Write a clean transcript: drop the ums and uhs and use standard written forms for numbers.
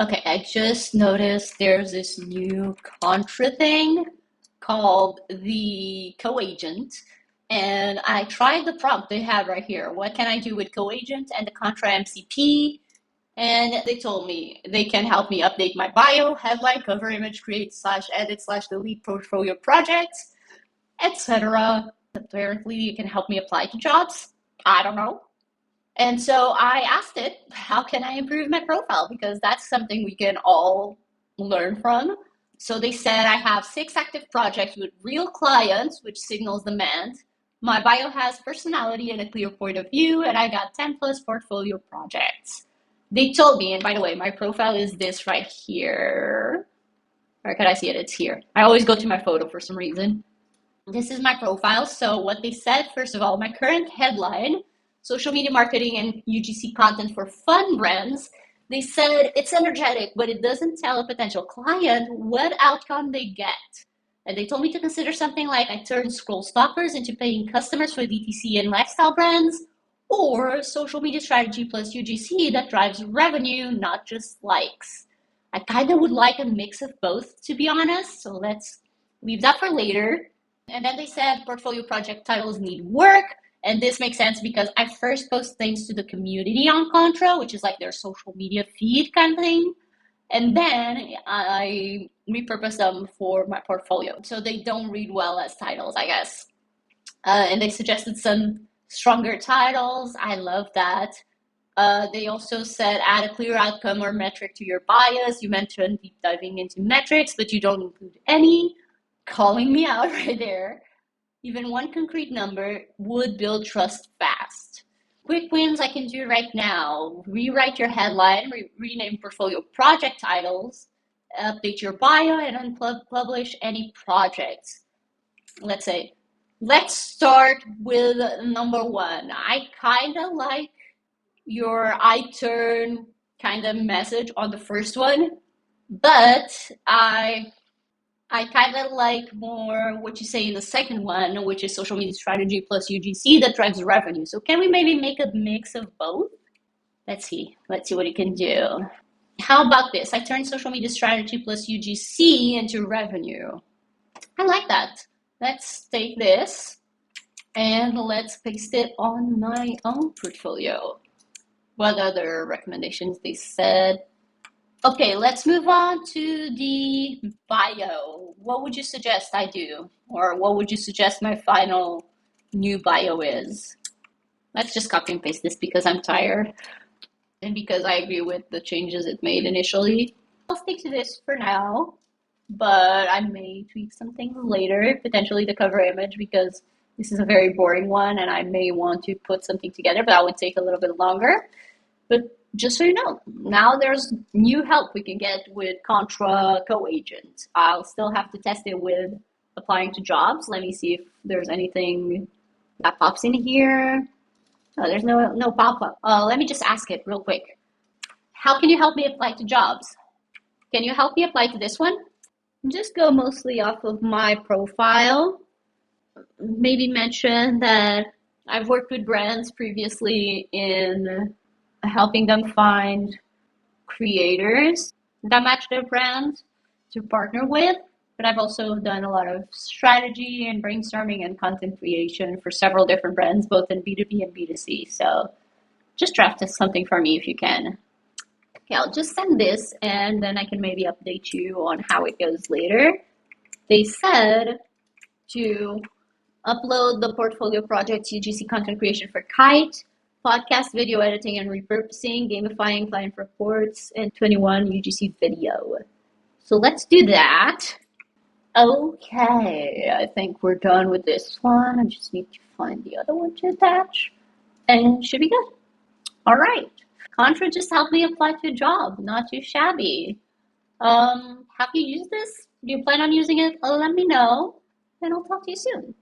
Okay, I just noticed there's this new Contra thing called the Co-Agent, and I tried the prompt they have right here. What can I do with Co-Agent and the Contra MCP? And they told me they can help me update my bio, headline, cover image, create slash edit slash delete portfolio projects, etc. Apparently, it can help me apply to jobs. I don't know. And so I asked it, how can I improve my profile? Because that's something we can all learn from. So they said I have 6 active projects with real clients, which signals demand. My bio has personality and a clear point of view, and I got 10 plus portfolio projects. They told me, and by the way, my profile is this right here. Or can I see it? It's here. I always go to my photo for some reason. This is my profile. So what they said, first of all, my current headline, social media marketing and UGC content for fun brands. They said it's energetic, but it doesn't tell a potential client what outcome they get. And they told me to consider something like I turn scroll stoppers into paying customers for DTC and lifestyle brands, or social media strategy plus UGC that drives revenue, not just likes. I kind of would like a mix of both, to be honest. So let's leave that for later. And then they said portfolio project titles need work. And this makes sense because I first post things to the community on Contra, which is like their social media feed kind of thing. And then I repurpose them for my portfolio. So they don't read well as titles, I guess. And they suggested some stronger titles. I love that. They also said add a clear outcome or metric to your bias. You mentioned deep diving into metrics, but you don't include any. Calling me out right there. Even one concrete number would build trust fast. Quick wins I can do right now. Rewrite your headline, rename portfolio project titles, update your bio, and unpublish any projects. Let's start with number one. I kind of like your I turn kind of message on the first one, but I kind of like more what you say in the second one, which is social media strategy plus UGC that drives revenue. So can we maybe make a mix of both? Let's see. Let's see what it can do. How about this? I turn social media strategy plus UGC into revenue. I like that. Let's take this and let's paste it on my own portfolio. What other recommendations they said? Okay, let's move on to the bio. What would you suggest I do? Or what would you suggest my final new bio is? Let's just copy and paste this because I'm tired and because I agree with the changes it made initially. I'll stick to this for now, but I may tweak some things later, potentially the cover image because this is a very boring one and I may want to put something together, but that would take a little bit longer. But just so you know, now there's new help we can get with Contra Co-Agent. I'll still have to test it with applying to jobs. Let me see if there's anything that pops in here. Oh, there's no pop-up. Let me just ask it real quick. How can you help me apply to jobs? Can you help me apply to this one? Just go mostly off of my profile. Maybe mention that I've worked with brands previously in helping them find creators that match their brand to partner with. But I've also done a lot of strategy and brainstorming and content creation for several different brands, both in B2B and B2C. So just draft something for me if you can. Okay, I'll just send this and then I can maybe update you on how it goes later. They said to upload the portfolio projects UGC content creation for Kite, podcast video editing and repurposing, gamifying client reports, and 21 UGC video. So let's do that. Okay, I think we're done with this one. I just need to find the other one to attach. And it should be good. All right. Contra just helped me apply to a job. Not too shabby. Have you used this? Do you plan on using it? Let me know, and I'll talk to you soon.